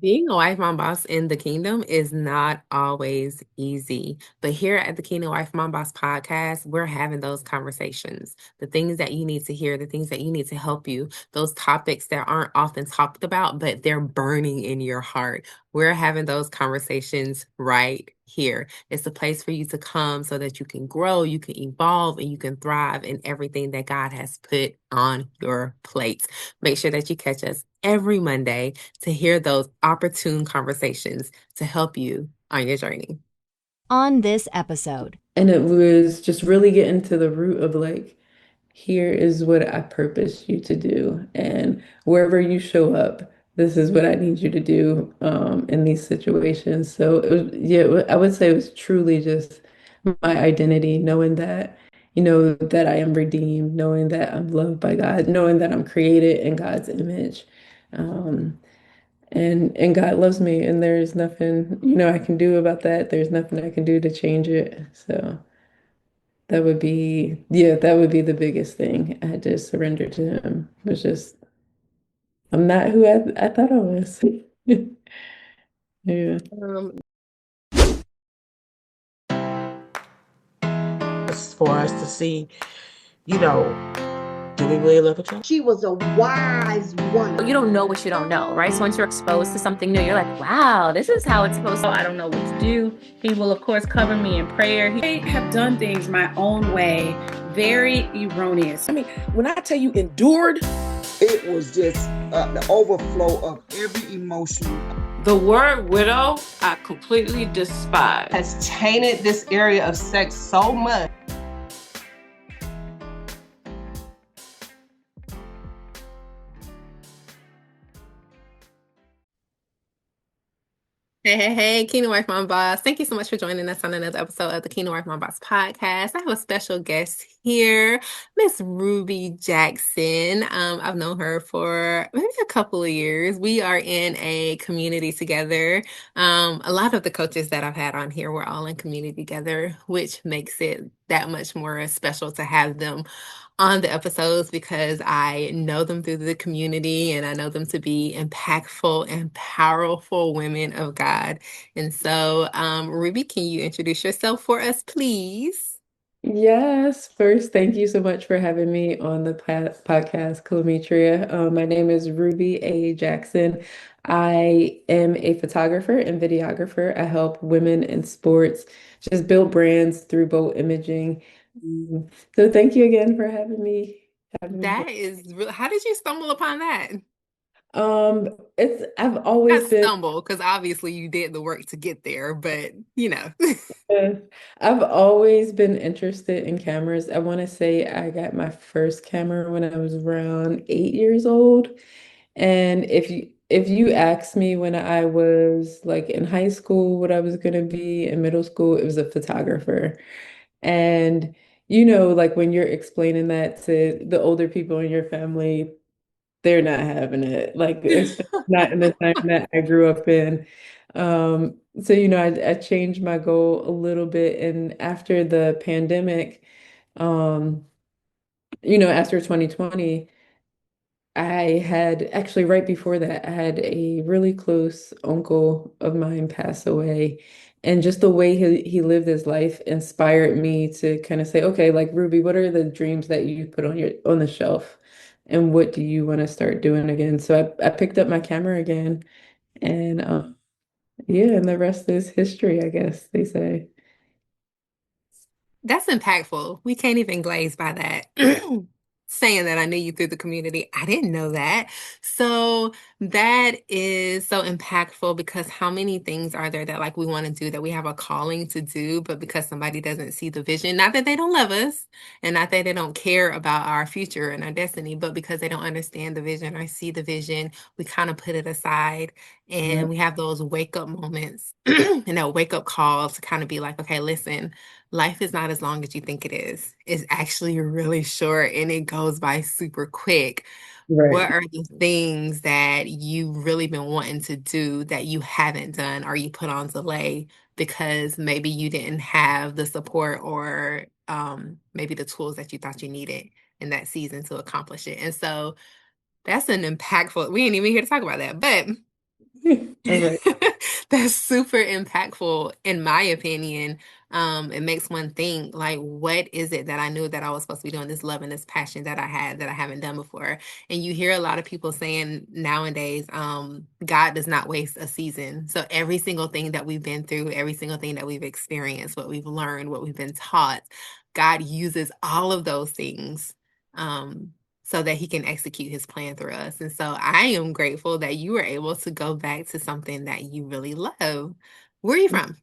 Being a wife, mom, boss in the kingdom is not always easy. But here at the Kingdom Wife, Mom, Boss podcast, we're having those conversations. The things that you need to hear, the things that you need to help you, those topics that aren't often talked about, but they're burning in your heart. We're having those conversations right here. It's a place for you to come so that you can grow, you can evolve, and you can thrive in everything that God has put on your plate. Make sure that you catch us every Monday to hear those opportune conversations to help you on your journey. On this episode, And it was just really getting to the root of like, here is what I purpose you to do. And wherever you show up, this is what I need you to do in these situations. So it was, yeah, I would say it was truly just my identity, knowing that, that I am redeemed, knowing that I'm loved by God, knowing that I'm created in God's image. Um, and God loves me, and there's nothing, I can do about that. There's nothing I can do to change it. So that would be, yeah, that would be the biggest thing. I had to surrender to him. It was just, I'm not who I thought I was. Yeah. Um, For us to see, you know, do we really love each other? She was a wise woman. You don't know what you don't know, right? So once you're exposed to something new, you're like, wow, this is how it's supposed to. I don't know what to do. He will, of course, cover me in prayer. I have done things my own way, very erroneous. I mean, when I tell you endured, It was just the overflow of every emotion. The word widow, I completely despise. Has tainted this area of sex so much. Hey, Kingdom Wife Mom Boss. Thank you so much for joining us on another episode of the Kingdom Wife Mom Boss podcast. I have a special guest here, Miss Ruby Jackson. I've known her for maybe a couple of years. We are in a community together. A lot of the coaches that I've had on here, we're all in community together, which makes it that much more special to have them on the episodes because I know them through the community and I know them to be impactful and powerful women of God. And so, Ruby, can you introduce yourself for us, please? Yes. First, thank you so much for having me on the podcast, Columitria. My name is Ruby A. Jackson. I am a photographer and videographer. I help women in sports just build brands through boat imaging. So thank you again for having me here. That is real. How did you stumble upon that? I've always Not been stumble, because obviously you did the work to get there, but you know. uh, I've always been interested in cameras. I want to say I got my first camera when I was around 8 years old. And if you asked me when I was like in high school what I was gonna be in middle school, it was a photographer. And like when you're explaining that to the older people in your family, they're not having it. Like, especially not in the time that I grew up in. So, I changed my goal a little bit. And after the pandemic, um, after 2020, I had actually right before that, I had a really close uncle of mine pass away. And just the way he lived his life inspired me to kind of say, okay, like Ruby, what are the dreams that you put on the shelf? And what do you want to start doing again? So I picked up my camera again and yeah, and the rest is history, I guess they say. That's impactful. We can't even glaze by that. Saying that I knew you through the community. I didn't know that. So that is so impactful because how many things are there that like we want to do that we have a calling to do, but because somebody doesn't see the vision, not that they don't love us and not that they don't care about our future and our destiny, but because they don't understand the vision or see the vision, we kind of put it aside Yeah. and we have those wake up moments and that wake up call to kind of be like, okay, listen, life is not as long as you think it is. It's actually really short and it goes by super quick. What Right. are the things that you've really been wanting to do that you haven't done or you put on delay because maybe you didn't have the support or maybe the tools that you thought you needed in that season to accomplish it? And so that's an impactful, we ain't even here to talk about that, but All right. That's super impactful, in my opinion. It makes one think, like, what is it that I knew that I was supposed to be doing, this love and this passion that I had that I haven't done before? And you hear a lot of people saying nowadays, God does not waste a season. So every single thing that we've been through, every single thing that we've experienced, what we've learned, what we've been taught, God uses all of those things. So that he can execute his plan through us. And so I am grateful that you were able to go back to something that you really love. Where are you from?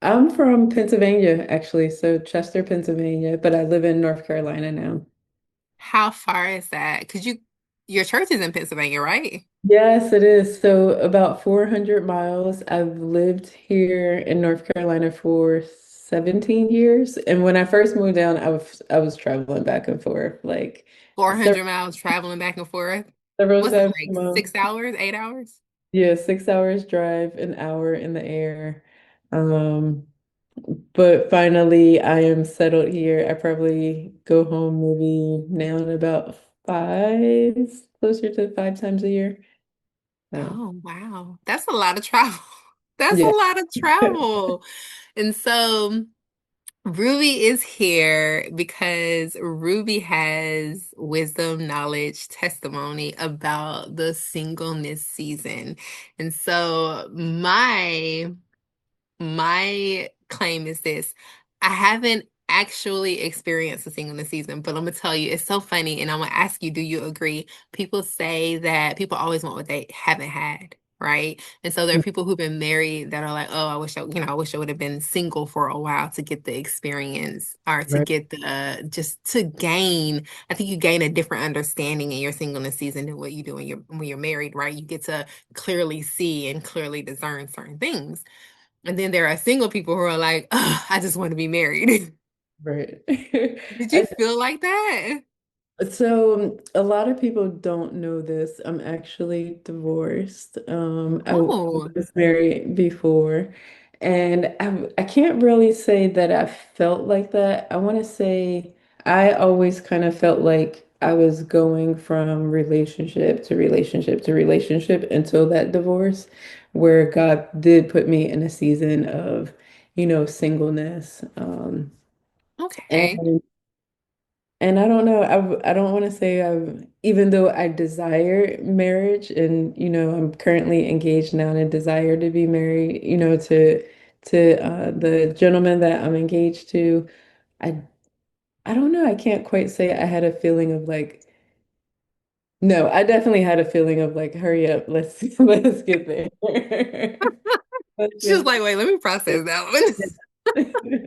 I'm from Pennsylvania, actually, so Chester, Pennsylvania, but I live in North Carolina now. How far is that? Because your church is in Pennsylvania, right? Yes, it is. So about 400 miles. I've lived here in North Carolina for 17 years. And when I first moved down, I was traveling back and forth like 400 miles traveling back and forth. several What's it times a like? month. 6 hours, 8 hours? Yeah, 6 hours drive, an hour in the air. Um, but finally I am settled here. I probably go home maybe now in about closer to 5 times a year. So, Oh, wow. That's a lot of travel. That's a yeah. lot of travel. And so Ruby is here because Ruby has wisdom, knowledge, testimony about the singleness season. And so my claim is this. I haven't actually experienced a singleness season, but I'm gonna tell you, it's so funny, and I'm gonna ask you, do you agree? People say that people always want what they haven't had, right? And so there are people who've been married that are like, oh, I wish I would have been single for a while to get the experience or to Right, get the just to gain. I think you gain a different understanding in your singleness season than what you do when you're married, right? You get to clearly see and clearly discern certain things. And then there are single people who are like, "Ugh, I just want to be married." right. Did you I feel like that? So a lot of people don't know this. I'm actually divorced. I Oh, was married before, and I can't really say that I felt like that. I want to say I always kind of felt like I was going from relationship to relationship to relationship until that divorce, where God did put me in a season of, singleness. okay. And and I don't know, I don't want to say even though I desire marriage and, I'm currently engaged now and desire to be married, to the gentleman that I'm engaged to, I I don't know, I can't quite say I had a feeling of like, no, I definitely had a feeling of like, hurry up, let's let's get there. Let's She was get like, wait, let me process that one. there.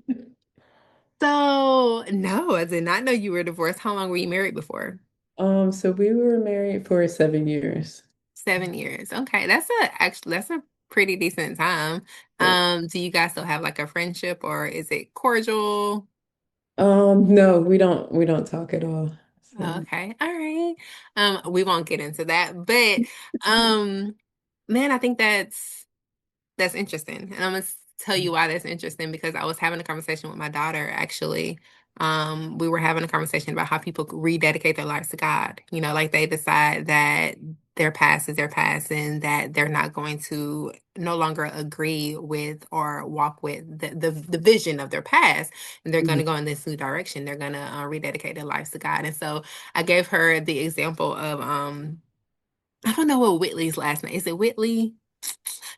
So, no, I did not know you were divorced. How long were you married before? So we were married for 7 years. 7 years. Okay, that's a pretty decent time. Do you guys still have like a friendship or is it cordial? No, we don't talk at all. So. Okay, all right. We won't get into that, but um, man, I think that's interesting. And I'm gonna tell you why that's interesting because I was having a conversation with my daughter actually. We were having a conversation about how people could rededicate their lives to God. Like they decide that their past is their past and that they're not going to no longer agree with or walk with the vision of their past. And they're going Mhm. to go in this new direction. They're going to rededicate their lives to God. And so I gave her the example of I don't know what Whitley's last name is. It Whitley?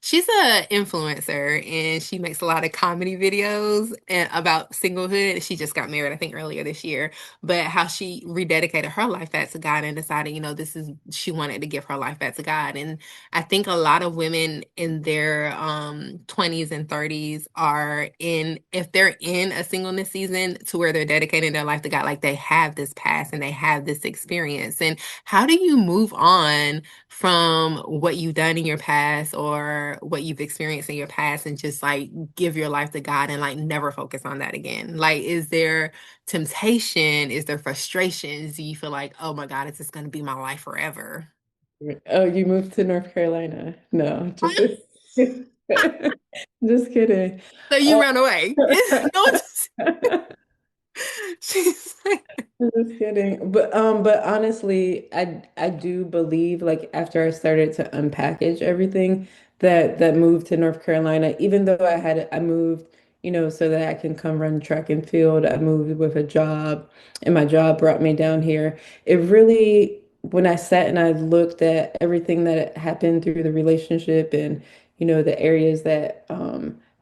She's a influencer and she makes a lot of comedy videos about singlehood. She just got married, I think, earlier this year. But how she rededicated her life back to God and decided, she wanted to give her life back to God. And I think a lot of women in their 20s and 30s are if they're in a singleness season to where they're dedicating their life to God, like they have this past and they have this experience. And how do you move on from what you've done in your past or what you've experienced in your past and just like give your life to God and like never focus on that again? Like, is there temptation? Is there frustrations? Do you feel like, oh my God, it's just going to be my life forever? Oh, you moved to North Carolina? No, just just kidding. So you Uh, ran away. No, She's like, I'm just kidding. But honestly, I do believe like after I started to unpackage everything that move to North Carolina, even though I moved, so that I can come run track and field, I moved with a job and my job brought me down here. It really, when I sat and I looked at everything that happened through the relationship and, the areas that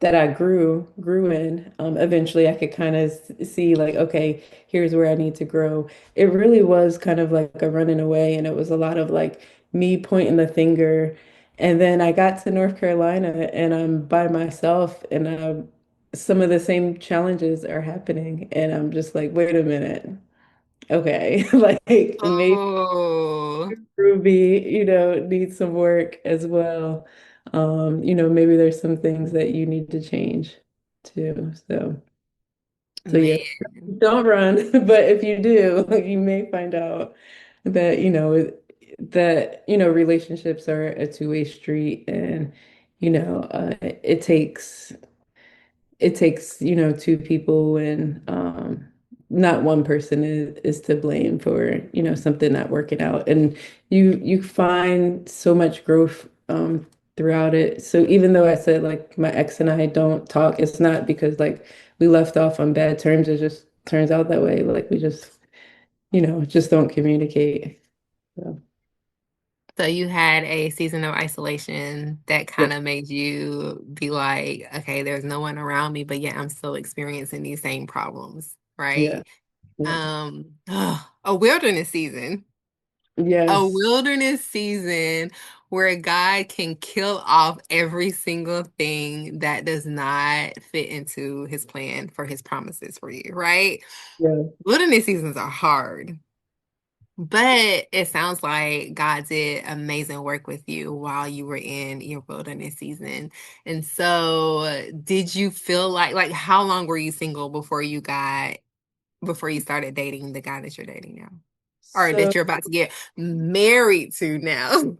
I grew in, eventually I could kind of see like, okay, here's where I need to grow. It really was kind of like a running away, and it was a lot of like me pointing the finger. And then I got to North Carolina and I'm by myself, and some of the same challenges are happening. And I'm just like, wait a minute. Okay, like maybe oh, Ruby, needs some work as well. Maybe there's some things that you need to change too. So man. yeah, don't run, but if you do, you may find out that, relationships are a two-way street, and, it takes, two people, and not one person is to blame for, something not working out. And you find so much growth throughout it. So even though I said like my ex and I don't talk, it's not because like we left off on bad terms. It just turns out that way. Like we just don't communicate. So So you had a season of isolation that yeah, kind of made you be like, okay, there's no one around me, but yet I'm still experiencing these same problems, yeah, right? yeah. A wilderness season. A Yes, wilderness season where God can kill off every single thing that does not fit into his plan for his promises for you, right? yeah. Wilderness seasons are hard. But it sounds like God did amazing work with you while you were in your wilderness season. And so, did you feel like how long were you single before you started dating the guy that you're dating now? Or So that you're about to get married to now?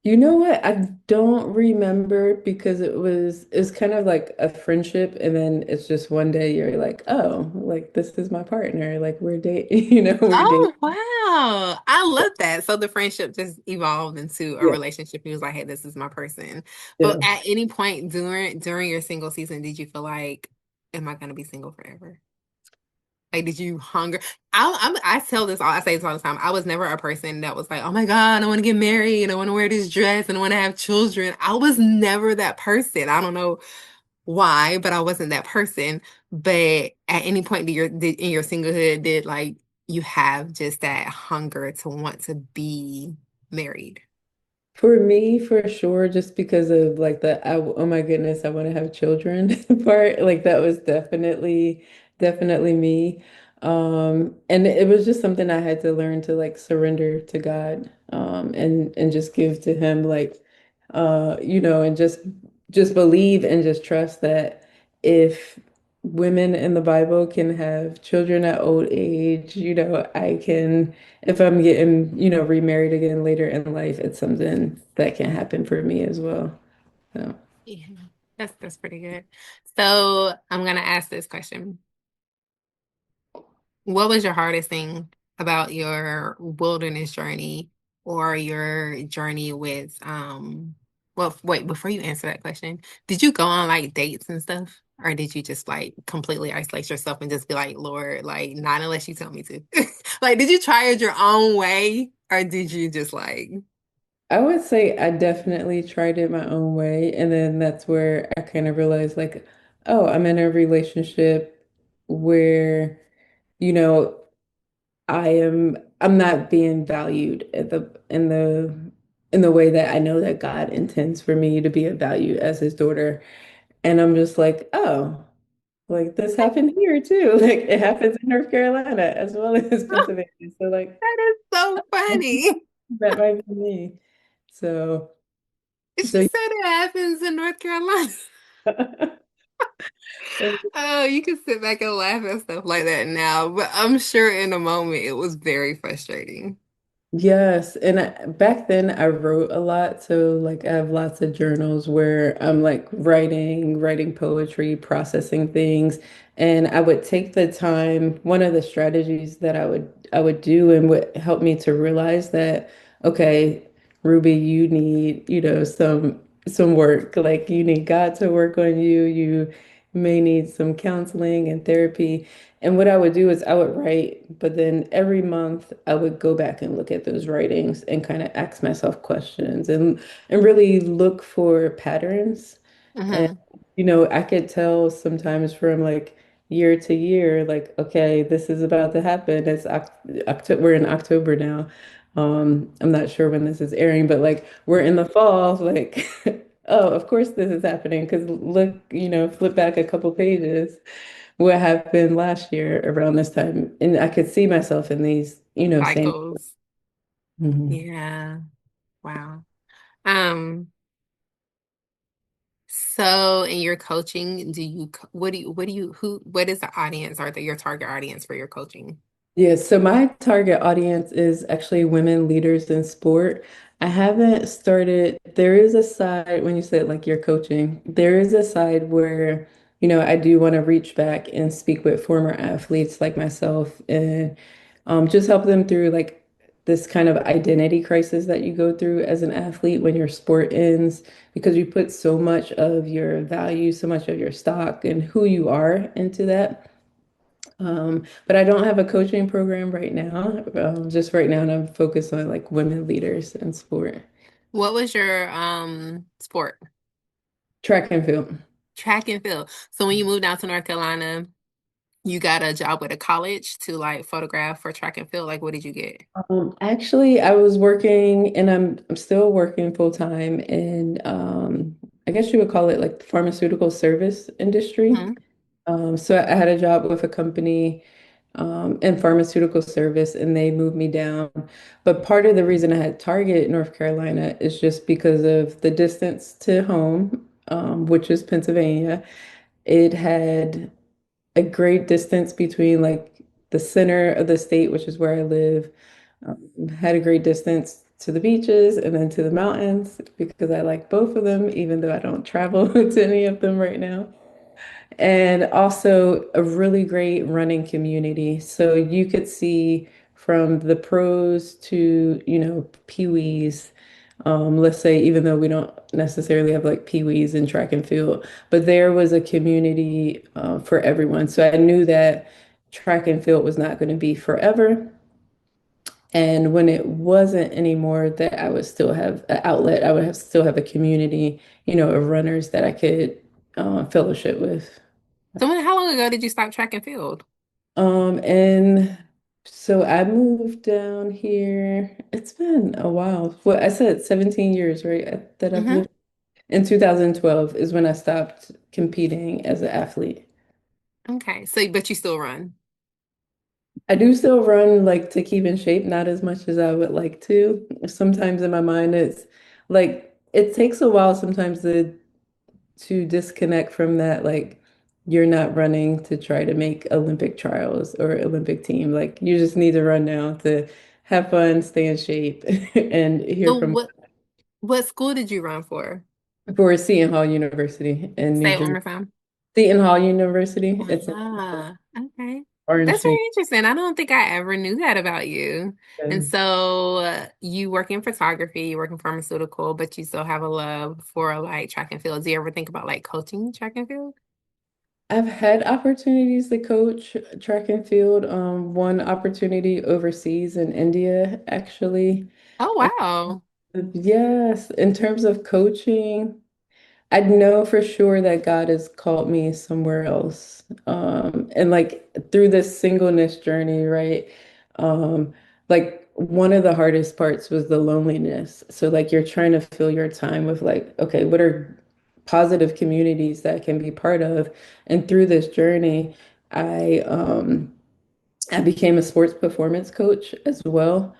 you know what? I don't remember because it's kind of like a friendship, and then it's just one day you're like, oh, like this is my partner, like we're dating, we're dating. Oh, wow. I love that. So the friendship just evolved into a Yeah, relationship. He was like, hey, this is my person. But yeah. at any point during your single season, did you feel like, am I gonna be single forever? Like, did you hunger? I say this all the time. I was never a person that was like, oh my God, I want to get married, I want to wear this dress, and I want to have children. I was never that person. I don't know why, but I wasn't that person. But at any point in your singlehood, did like you have just that hunger to want to be married? For me, for sure, just because of like oh my goodness, I want to have children part, like that was definitely me. And it was just something I had to learn to like surrender to God, and just give to him, like, and just believe and just trust that if women in the Bible can have children at old age, I can. If I'm getting, remarried again later in life, it's something that can happen for me as well. So, Yeah, that's pretty good. So I'm gonna ask this question. What was your hardest thing about your wilderness journey or your journey with well, wait, before you answer that question, did you go on like dates and stuff? Or did you just like completely isolate yourself and just be like, Lord, like not unless you tell me to? Like, did you try it your own way? Or did you just like, I would say I definitely tried it my own way. And then that's where I kind of realized, like, oh, I'm in a relationship where, you know, I'm not being valued in the way that I know that God intends for me to be a value as his daughter. And I'm just like, oh. Like this happened here too. Like it happens in North Carolina as well as Pennsylvania. So like that is so funny. that might be me. So She so said it happens in North Carolina. yeah. Oh, you can sit back and laugh at stuff like that now, but I'm sure in a moment it was very frustrating. Yes, and back then I wrote a lot, so like I have lots of journals where I'm like writing poetry, processing things, and I would take the time. One of the strategies that I would do and would help me to realize that, okay, Ruby, you need, some work. Like you need God to work on you. You may need some counseling and therapy. And what I would do is I would write, but then every month I would go back and look at those writings and kind of ask myself questions and really look for patterns. And Hmm. I could tell sometimes from like year to year, like, okay, this is about to happen. It's October, we're in October now. I'm not sure when this is airing, but like we're in the fall, like, oh, of course this is happening because look, flip back a couple pages what happened last year around this time. And I could see myself in these, same. Cycles. Mhm. Yeah. Wow. Um, so in your coaching, what is the audience or your target audience for your coaching? Yeah, so my target audience is actually women leaders in sport. I haven't started, there is a side when you said like you're coaching, there is a side where, I do want to reach back and speak with former athletes like myself and just help them through like this kind of identity crisis that you go through as an athlete when your sport ends because you put so much of your value, so much of your stock and who you are into that. But I don't have a coaching program right now. Just right now, and I'm focused on like women leaders in sport, What was your sport? track and field. Track and field. So when you moved down to North Carolina, you got a job with a college to like photograph for track and field. Like, what did you get? Actually, I was working, and I'm still working full time in I guess you would call it like the pharmaceutical service industry. Hmm. So I had a job with a company in pharmaceutical service, and they moved me down. But part of the reason I had Target, North Carolina, is just because of the distance to home, which is Pennsylvania. It had a great distance between like the center of the state, which is where I live, had a great distance to the beaches and then to the mountains because I like both of them, even though I don't travel to any of them right now. And also a really great running community. So you could see from the pros to, peewees. Let's say, even though we don't necessarily have like peewees in track and field, but there was a community for everyone. So I knew that track and field was not going to be forever. And when it wasn't anymore, that I would still have an outlet. I would still have a community, of runners that I could fellowship with. So how long ago did you stop track and field? And so I moved down here. It's been a while. Well, I said 17 years, right? That I've Hmm. lived. In 2012 is when I stopped competing as an athlete. Okay. So, but you still run. I do still run like to keep in shape, not as much as I would like to. Sometimes in my mind, it's like it takes a while sometimes to disconnect from that. Like you're not running to try to make Olympic trials or Olympic team. Like you just need to run now to have fun, stay in shape, and hear So from what school did you run for? for Seton Hall University in New Say it one Jersey. more time. Seton Hall University. It's in Ah, okay. Orange That's very County. interesting. I don't think I ever knew that about you. And so you work in photography, you work in pharmaceutical, but you still have a love for like track and field. Do you ever think about like coaching track and field? I've had opportunities to coach track and field. One opportunity overseas in India, actually. Oh, And wow. yes, in terms of coaching, I know for sure that God has called me somewhere else. And like through this singleness journey, right? Um, like one of the hardest parts was the loneliness. So like you're trying to fill your time with like, okay, what are positive communities that I can be part of? And through this journey, I um I became a sports performance coach as well.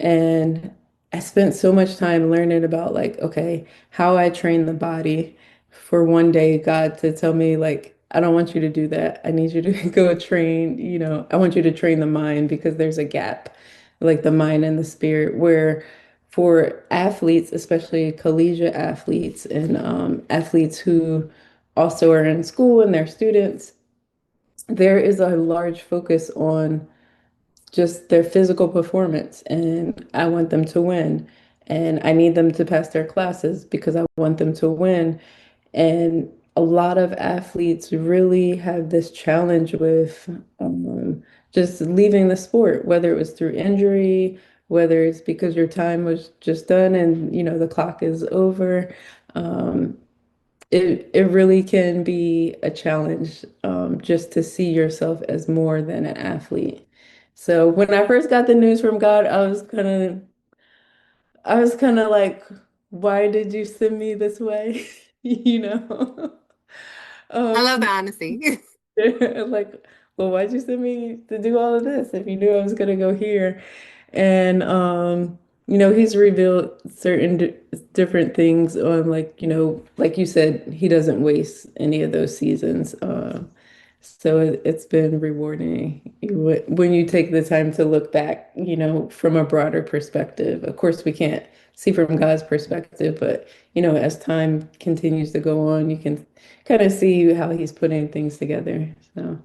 And I spent so much time learning about like, okay, how I train the body for one day God to tell me like, I don't want you to do that. I need you to go train, I want you to train the mind because there's a gap. like the mind and the spirit, where for athletes, especially collegiate athletes and athletes who also are in school and they're students, there is a large focus on just their physical performance, and I want them to win. And I need them to pass their classes because I want them to win. And a lot of athletes really have this challenge with just leaving the sport, whether it was through injury, whether it's because your time was just done and the clock is over. Um, it really can be a challenge just to see yourself as more than an athlete. So when I first got the news from God, I was kind of like, why did you send me this way? You know? I love the Um, honesty. like, well, why'd you send me to do all of this if you knew I was gonna go here? And he's revealed certain different things on like you said, he doesn't waste any of those seasons. So it's been rewarding when you take the time to look back, from a broader perspective. Of course, we can't see from God's perspective, but as time continues to go on, you can kind of see how he's putting things together. So,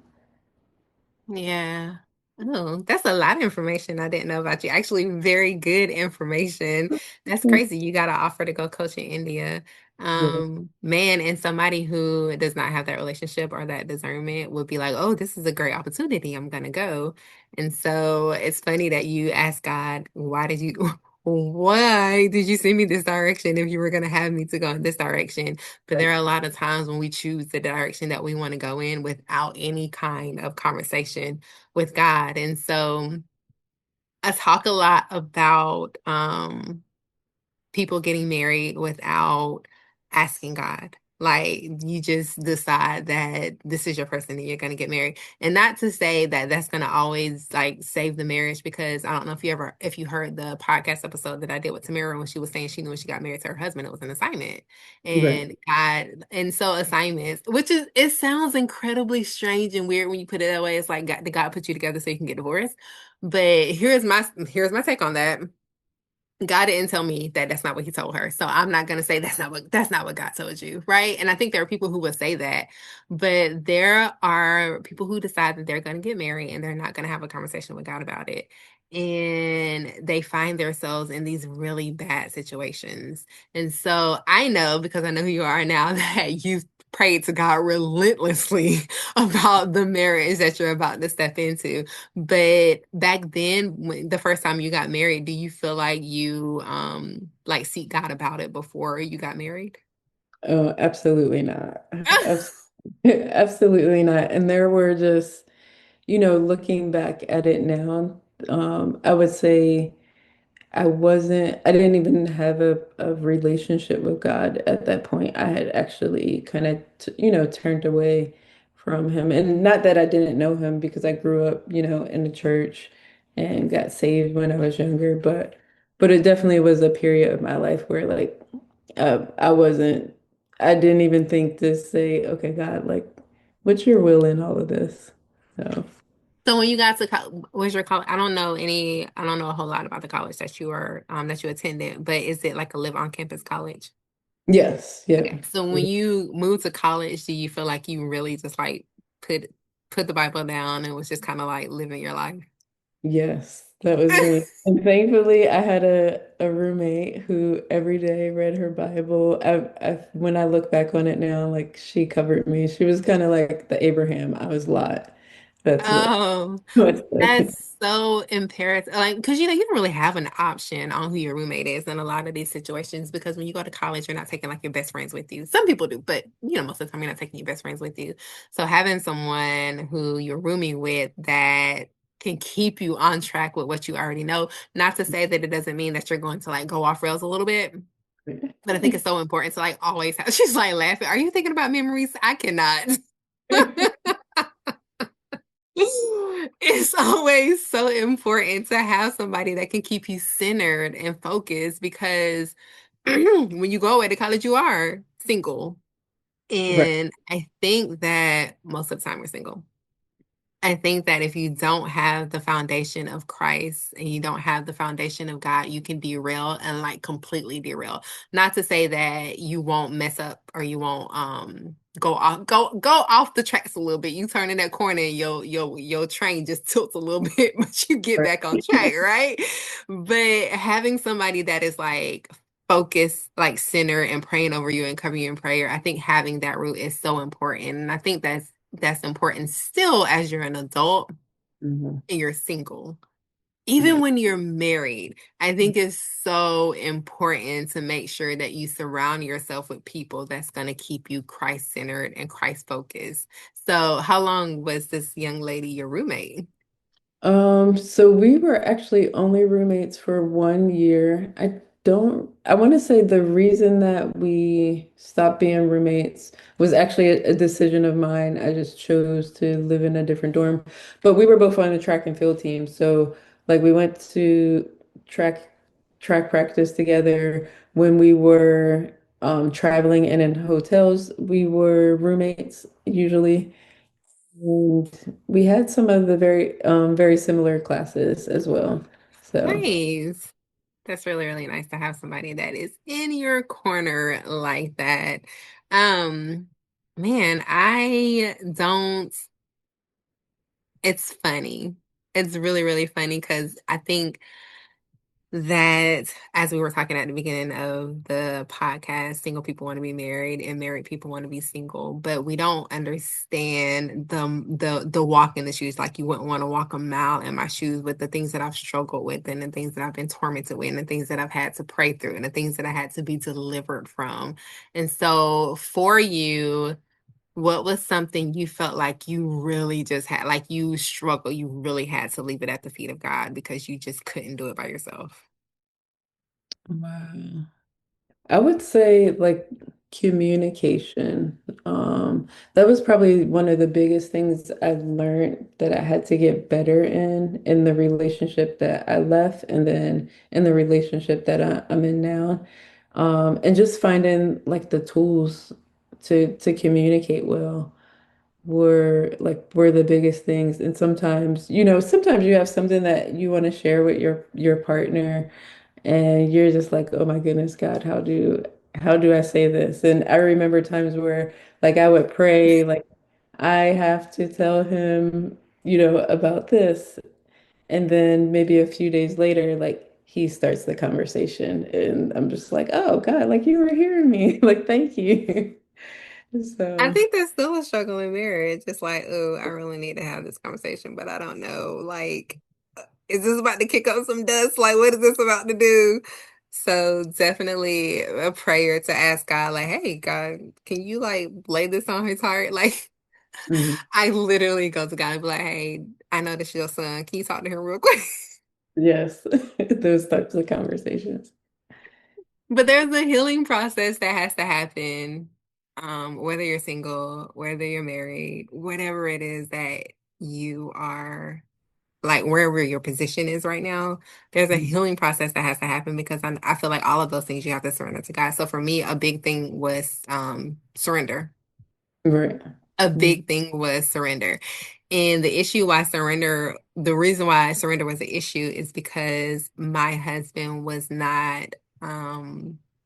Yeah. Oh, that's a lot of information I didn't know about you. Actually, very good information. That's crazy. You got an offer to go coach in India. yeah. Man, and somebody who does not have that relationship or that discernment would be like, oh, this is a great opportunity. I'm gonna go. And so it's funny that you ask God, why did you send me this direction if you were gonna have me to go in this direction? But there are a lot of times when we choose the direction that we want to go in without any kind of conversation with God. And so I talk a lot about people getting married without asking God. Like you just decide that this is your person and you're going to get married. And not to say that that's going to always like save the marriage, because I don't know if you heard the podcast episode that I did with Tamara when she was saying she knew when she got married to her husband, it was an assignment. Right. And so assignments, it sounds incredibly strange and weird when you put it that way. It's like did God put you together so you can get divorced? But here's my take on that. God didn't tell me that that's not what he told her. So I'm not going to say that's not what God told you, right? And I think there are people who would say that, but there are people who decide that they're going to get married and they're not going to have a conversation with God about it. And they find themselves in these really bad situations. And so I know, because I know who you are now, that you've prayed to God relentlessly about the marriage that you're about to step into. But back then, when the first time you got married, do you feel like you like seek God about it before you got married? Oh, absolutely not. Absolutely not. And there were just, looking back at it now, I would say I didn't even have a relationship with God at that point. I had actually kind of, turned away from him. And not that I didn't know him because I grew up, in the church and got saved when I was younger, but it definitely was a period of my life where like I wasn't, I didn't even think to say, okay, God, like, what's your will in all of this? So, So when you got to was your college? I don't know a whole lot about the college that you attended, but is it like a live on campus college? yes, yeah. Okay. So when you moved to college, do you feel like you really just like put put the Bible down and was just kind of like living your life? Yes, that was me. And thankfully, I had a roommate who every day read her Bible. When I look back on it now, like she covered me. She was kind of like the Abraham. I was Lot. That's what. Oh, What's the, that's so imperative. Like, because you don't really have an option on who your roommate is in a lot of these situations. Because when you go to college, you're not taking like your best friends with you. Some people do, but most of the time you're not taking your best friends with you. So having someone who you're rooming with that can keep you on track with what you already know. Not to say that it doesn't mean that you're going to like go off rails a little bit, but I think it's so important to like always have. She's like laughing. Are you thinking about memories? I cannot. It's always so important to have somebody that can keep you centered and focused, because when you go away to college, you are single. right. And I think that most of the time we're single. I think that if you don't have the foundation of Christ and you don't have the foundation of God, you can derail and like completely derail. Not to say that you won't mess up or you won't go off the tracks a little bit. You turn in that corner and your train just tilts a little bit, but you get back on track, right? But having somebody that is like focused, like center and praying over you and covering you in prayer, I think having that root is so important. And I think that's important still as you're an adult Mhm. and you're single. Even Yeah. when you're married, I think it's so important to make sure that you surround yourself with people that's going to keep you Christ centered and Christ focused. So, how long was this young lady your roommate? So we were actually only roommates for 1 year. I want to say the reason that we stopped being roommates was actually a decision of mine. I just chose to live in a different dorm. But we were both on the track and field team. So like we went to track track practice together when we were traveling and in hotels. We were roommates usually. And we had some of the very similar classes as well. So, Nice. That's really, really nice to have somebody that is in your corner like that. Um, Man, I don't, it's funny. It's really, really funny because I think that as we were talking at the beginning of the podcast, single people want to be married and married people want to be single, but we don't understand the walk in the shoes. Like you wouldn't want to walk a mile in my shoes with the things that I've struggled with and the things that I've been tormented with and the things that I've had to pray through and the things that I had to be delivered from. And so for you, what was something you felt like you really just had, like you struggled, you really had to leave it at the feet of God because you just couldn't do it by yourself? wow. I would say like communication. That was probably one of the biggest things I've learned that I had to get better in the relationship that I left and then in the relationship that I'm in now. And just finding like the tools to communicate well were the biggest things. And sometimes, sometimes you have something that you want to share with your partner and you're just like, oh my goodness, God, how do I say this? And I remember times where like I would pray, like I have to tell him, about this. And then maybe a few days later, like he starts the conversation and I'm just like, oh God, like you were hearing me. Like, thank you. I So, think there's still a struggle in marriage. It's like, oh, I really need to have this conversation, but I don't know. Like, is this about to kick up some dust? Like, what is this about to do? So definitely a prayer to ask God, like, hey, God, can you like lay this on his heart? Like, mhm. I literally go to God and be like, hey, I know this is your son. Can you talk to him real quick? Yes, those types of conversations. But there's a healing process that has to happen, whether you're single, whether you're married, whatever it is that you are, like wherever your position is right now, there's a healing process that has to happen because I feel like all of those things you have to surrender to God. So for me, a big thing was surrender. Right. A Mm, big thing was surrender. And the reason why surrender was an issue is because my husband was not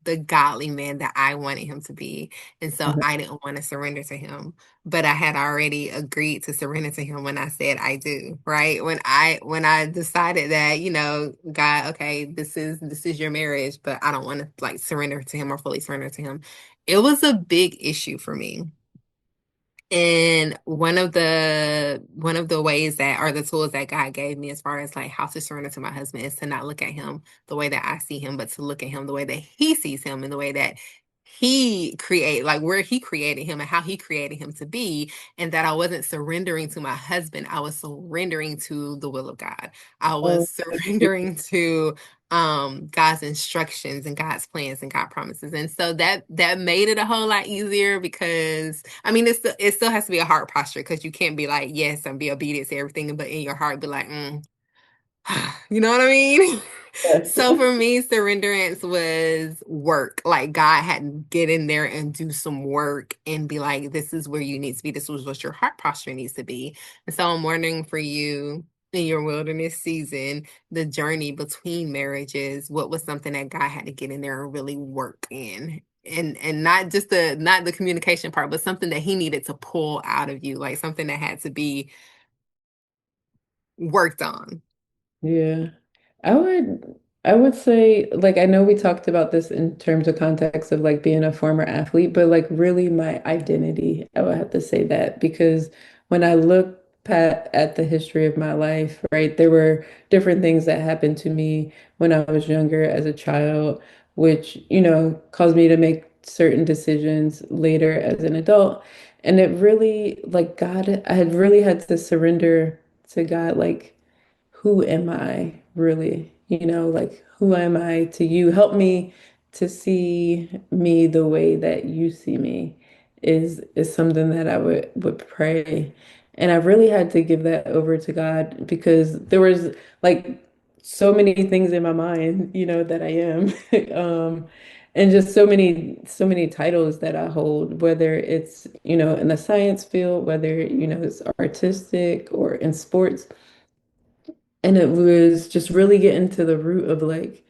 the godly man that I wanted him to be. And so mhm. I didn't want to surrender to him. But I had already agreed to surrender to him when I said I do, right? When I decided that, God, okay, this is your marriage, but I don't want to like surrender to him or fully surrender to him. It was a big issue for me. And one of the ways that are the tools that God gave me as far as like how to surrender to my husband is to not look at him the way that I see him, but to look at him the way that he sees him and the way that like where he created him and how he created him to be. And that I wasn't surrendering to my husband. I was surrendering to the will of God. I Oh, was surrendering to God's instructions and God's plans and God promises. And so that made it a whole lot easier because I mean it still has to be a heart posture because you can't be like yes and be obedient to everything but in your heart be like you know what I mean. Yes. So for me, surrenderance was work. Like God had to get in there and do some work and be like, this is where you need to be. This was what your heart posture needs to be. And so I'm wondering for you in your wilderness season, the journey between marriages, what was something that God had to get in there and really work in? And not just the communication part, but something that he needed to pull out of you, like something that had to be worked on. Yeah. I would say like I know we talked about this in terms of context of like being a former athlete, but like really my identity, I would have to say that because when I look at the history of my life, right, there were different things that happened to me when I was younger as a child, which, caused me to make certain decisions later as an adult. And it really like God, I had really had to surrender to God, like who am I really? Like who am I to you? Help me to see me the way that you see me is something that I would pray. And I really had to give that over to God because there was like so many things in my mind, that I am. And just so many titles that I hold, whether it's, in the science field, whether, it's artistic or in sports. And it was just really getting to the root of like,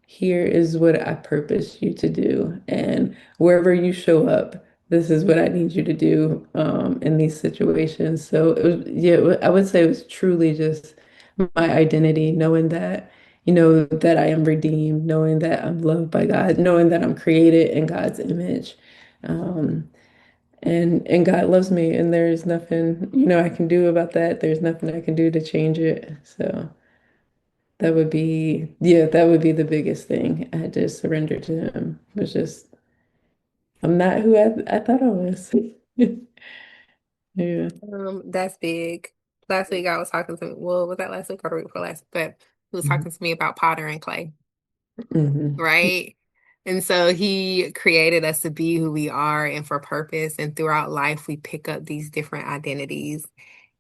here is what I purpose you to do. And wherever you show up, this is what I need you to do in these situations. So it was, yeah, I would say it was truly just my identity, knowing that, that I am redeemed, knowing that I'm loved by God, knowing that I'm created in God's image. Um, and God loves me, and there's nothing, I can do about that. There's nothing I can do to change it. So that would be the biggest thing. I had to surrender to him. It was just, I'm not who I thought I was. Yeah. That's big. Last week I was talking to, well, was that last week or the week before last? But he was Mhm. talking to me about powder and clay, Mhm. right? And so he created us to be who we are and for purpose. And throughout life, we pick up these different identities.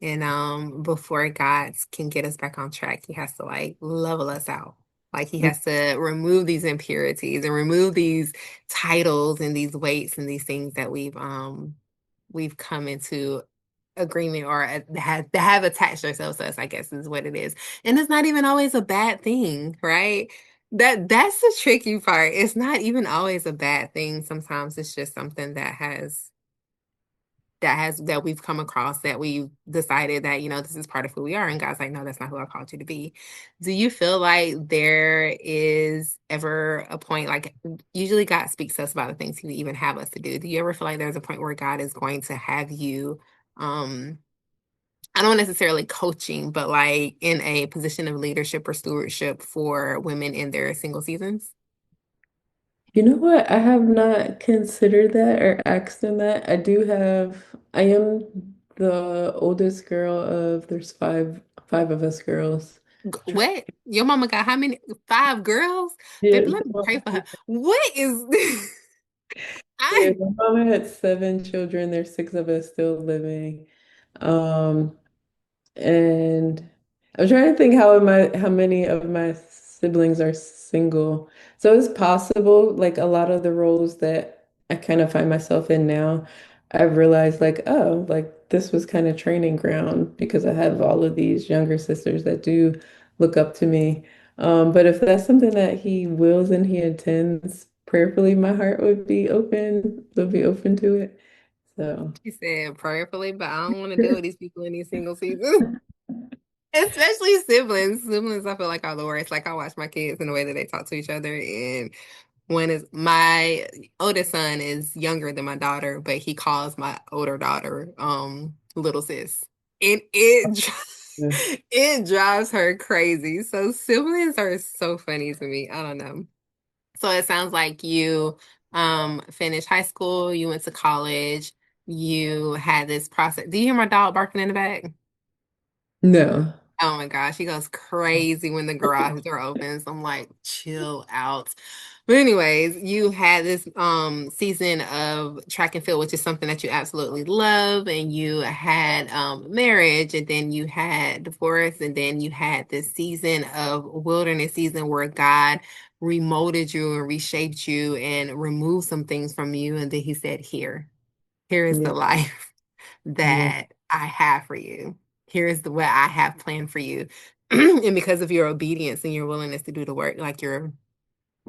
And before God can get us back on track, he has to like level us out. Like he has to remove these impurities and remove these titles and these weights and these things that we've come into agreement or have attached ourselves to us, I guess is what it is. And it's not even always a bad thing, right? That's the tricky part. It's not even always a bad thing. Sometimes it's just something that we've come across that we've decided that, this is part of who we are. And God's like, no, that's not who I called you to be. Do you feel like there is ever a point, like usually God speaks to us about the things he would even have us to do. Do you ever feel like there's a point where God is going to have you um I don't necessarily coaching, but like in a position of leadership or stewardship for women in their single seasons? You know what? I have not considered that or asked them that. I am the oldest girl of, there's five of us girls. What? Your mama got how many? Five girls? Yeah, Baby, let me pray for her. What is this? yeah, I my mama had seven children. There's six of us still living. Um, And I'm trying to think how many of my siblings are single. So it's possible, like a lot of the roles that I kind of find myself in now, I've realized like, oh, like this was kind of training ground because I have all of these younger sisters that do look up to me. But if that's something that he wills and he intends, prayerfully, my heart would be open to it. So she said prayerfully, but I don't want to deal with these people in these single seasons. Especially siblings. Siblings, I feel like are the worst. Like I watch my kids and the way that they talk to each other, and one is my oldest son is younger than my daughter, but he calls my older daughter little sis. And yeah. it drives her crazy. So siblings are so funny to me. I don't know. So it sounds like you finished high school, you went to college, you had this process. Do you hear my dog barking in the back? No. Oh my gosh, he goes crazy when the garage door opens. I'm like, chill out. But anyways, you had this season of track and field, which is something that you absolutely love, and you had marriage, and then you had divorce, and then you had this season of wilderness season where God remolded you and reshaped you and removed some things from you, and then he said, here is the Yeah, life yeah. that I have for you. Here is the what I have planned for you. And because of your obedience and your willingness to do the work, like you're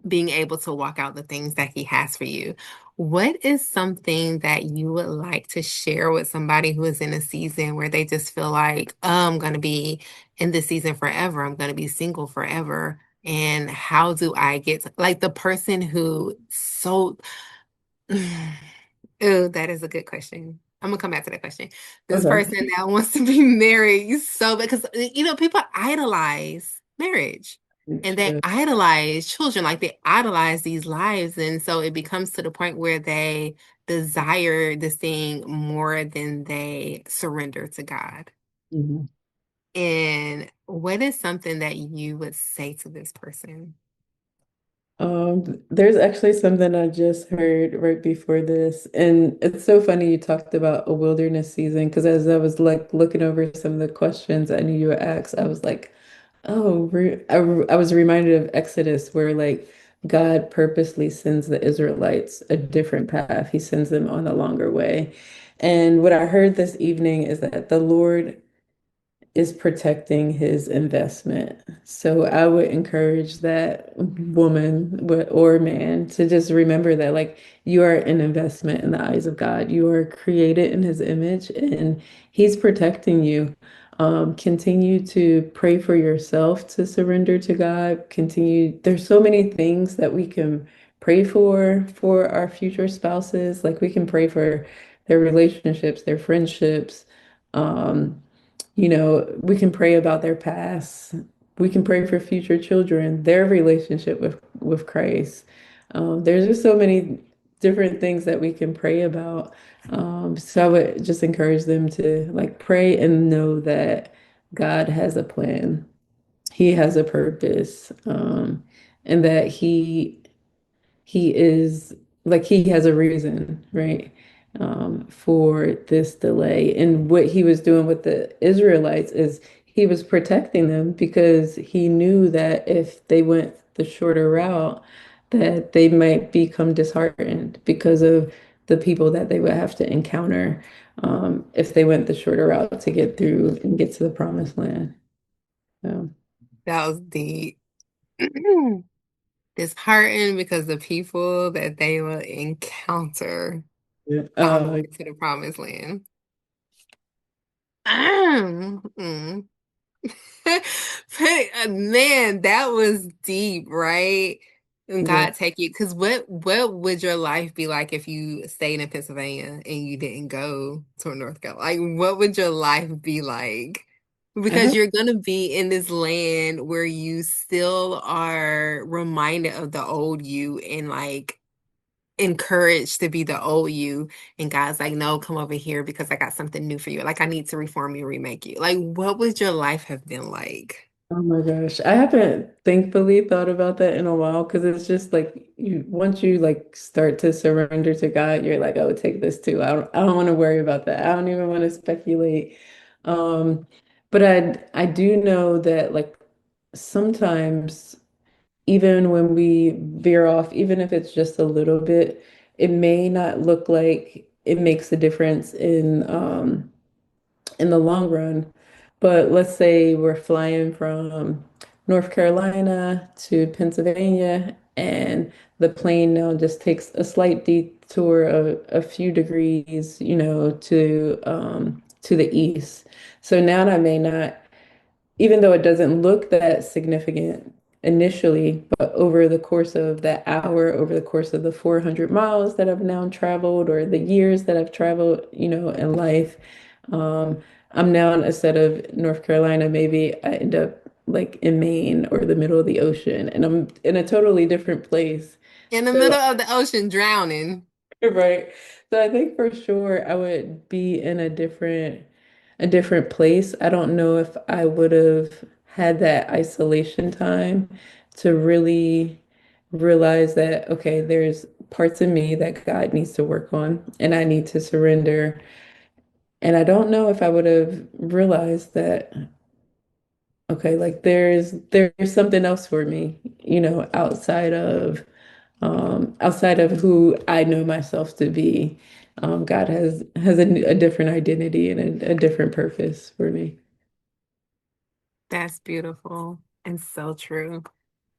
being able to walk out the things that he has for you. What is something that you would like to share with somebody who is in a season where they just feel like, oh, I'm going to be in this season forever. I'm going to be single forever. And how do I get to, like the person who so oh, that is a good question. I'm gonna come back to that question. This Okay. person that wants to be married so because people idolize marriage and they Sure. idolize children, like they idolize these lives, and so it becomes to the point where they desire this thing more than they surrender to God. Mhm. And what is something that you would say to this person? There's actually something I just heard right before this, and it's so funny you talked about a wilderness season because as I was like looking over some of the questions I knew you would ask, I was like, oh, I was reminded of Exodus where like God purposely sends the Israelites a different path. He sends them on a longer way. And what I heard this evening is that the Lord is protecting his investment. So I would encourage that woman or man to just remember that like you are an investment in the eyes of God. You are created in his image and he's protecting you. Continue to pray for yourself to surrender to God. Continue. There's so many things that we can pray for our future spouses. Like we can pray for their relationships, their friendships. Um, we can pray about their past. We can pray for future children, their relationship with Christ. There's just so many different things that we can pray about. So I would just encourage them to like pray and know that God has a plan. He has a purpose, and that he is like he has a reason, right? For this delay. And what he was doing with the Israelites is he was protecting them because he knew that if they went the shorter route, that they might become disheartened because of the people that they would have to encounter if they went the shorter route to get through and get to the promised land. So, That was deep. Disheartened because the people that they will encounter yeah. on the way to the promised land. Mm. Man, that was deep, right? And Yeah. God take you, because what would your life be like if you stayed in Pennsylvania and you didn't go to North Carolina? Like, what would your life be like? I Because have you're gonna be in this land where you still are reminded of the old you and like encouraged to be the old you. And God's like, no, come over here because I got something new for you. Like, I need to reform you, remake you. Like, what would your life have been like? Oh my gosh. I haven't thankfully thought about that in a while because it's just like you once you like start to surrender to God, you're like, oh, take this too. I don't want to worry about that. I don't even want to speculate. Um, but I do know that like sometimes even when we veer off, even if it's just a little bit, it may not look like it makes a difference in the long run. But let's say we're flying from North Carolina to Pennsylvania, and the plane now just takes a slight detour of a few degrees, to the east. So now I may not even though it doesn't look that significant initially, but over the course of that hour, over the course of the 400 miles that I've now traveled, or the years that I've traveled, in life, um, I'm now instead of North Carolina, maybe I end up like in Maine or the middle of the ocean, and I'm in a totally different place. In the So middle of the ocean drowning. right. So I think for sure I would be in a different place. I don't know if I would have had that isolation time to really realize that, okay, there's parts of me that God needs to work on and I need to surrender. And I don't know if I would have realized that, okay, like there's something else for me, outside of who I know myself to be. God has a different identity and a different purpose for me. That's beautiful and so true.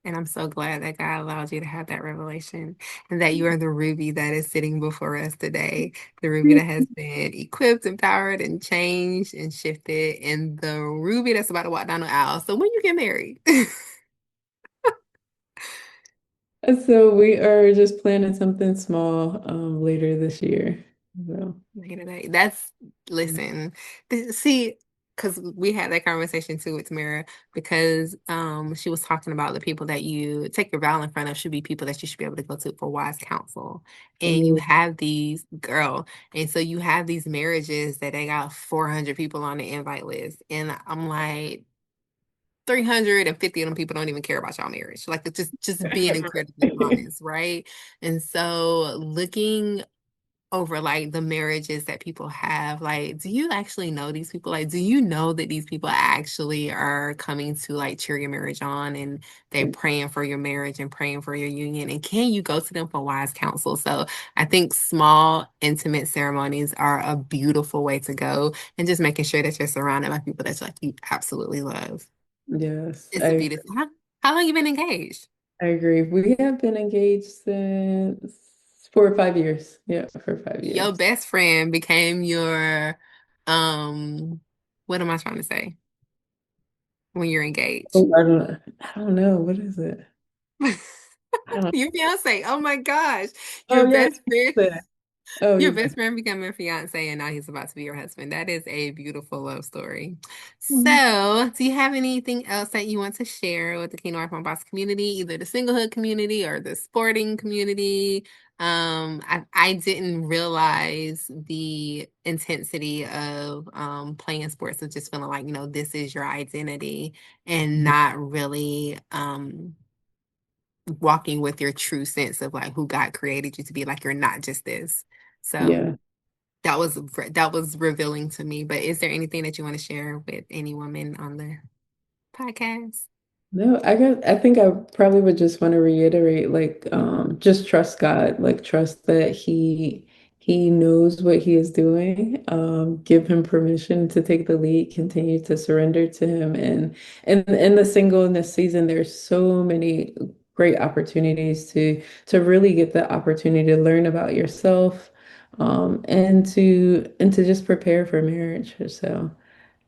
And I'm so glad that God allowed you to have that revelation and that you are the Ruby that is sitting before us today. The Ruby that has been equipped, empowered, and changed and shifted, and the Ruby that's about to walk down the aisle. So when you get married, And so we are just planning something small later this year. So, that's listen. See, because we had that conversation too with Tamara, because she was talking about the people that you take your vow in front of should be people that you should be able to go to for wise counsel. And you mm, have these and so you have these marriages that they got 400 people on the invite list. And I'm like, 350 of them people don't even care about y'all marriage. Like it's just being incredibly honest, right? And so looking over like the marriages that people have, like, do you actually know these people? Like, do you know that these people actually are coming to like cheer your marriage on and they're praying for your marriage and praying for your union? And can you go to them for wise counsel? So I think small, intimate ceremonies are a beautiful way to go, and just making sure that you're surrounded by people that you absolutely love. yes, It's a beautiful. How long you been engaged? I agree. We have been engaged since 4 or 5 years. Yeah, for five Your years. best friend became your, um, what am I trying to say? When you're engaged. Oh, I don't know. What is it? I don't, Your fiance. Oh my gosh. oh Your yeah, best friend. oh Your yeah. best friend became your fiance and now he's about to be your husband. That is a beautiful love story. Mhm. So, do you have anything else that you want to share with the Kingdom Wife Mom Boss community, either the singlehood community or the sporting community? I didn't realize the intensity of playing sports of just feeling like, this is your identity and not really walking with your true sense of like who God created you to be. Like you're not just this. So Yeah. that was revealing to me. But is there anything that you want to share with any woman on the podcast? No, I think I probably would just want to reiterate like just trust God, like trust that he knows what he is doing. Give him permission to take the lead, continue to surrender to him. And in the singleness season, there's so many great opportunities to really get the opportunity to learn about yourself, and to just prepare for marriage. So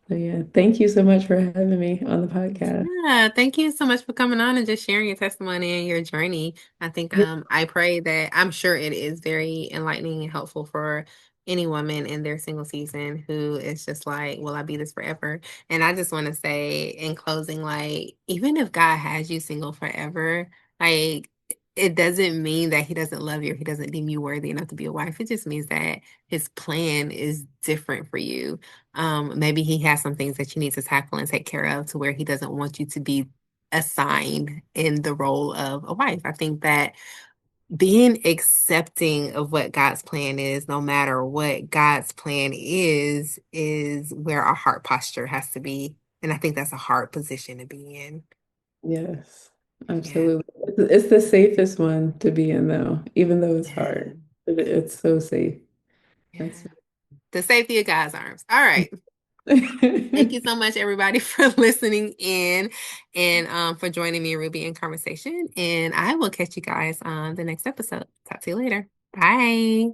yeah, thank you so much for having me on the podcast. Yeah, thank you so much for coming on and just sharing your testimony and your journey. I think I pray that I'm sure it is very enlightening and helpful for any woman in their single season who is just like, will I be this forever? And I just want to say in closing, like, even if God has you single forever, like it doesn't mean that he doesn't love you or he doesn't deem you worthy enough to be a wife. It just means that his plan is different for you. Maybe he has some things that you need to tackle and take care of to where he doesn't want you to be assigned in the role of a wife. I think that being accepting of what God's plan is, no matter what God's plan is where our heart posture has to be. And I think that's a hard position to be in. Yes, Yeah. absolutely. It's the safest one to be in, though, even though it's Yeah. hard. It's so safe. That's Yeah. The safety of God's arms. All right. Thank you so much, everybody, for listening in and for joining me, Ruby, in conversation. And I will catch you guys on the next episode. Talk to you later. Bye.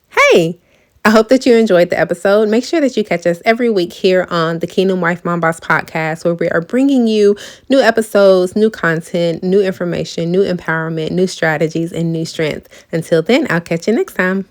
Hey, I hope that you enjoyed the episode. Make sure that you catch us every week here on the Kingdom Wife Mom Boss podcast, where we are bringing you new episodes, new content, new information, new empowerment, new strategies, and new strength. Until then, I'll catch you next time.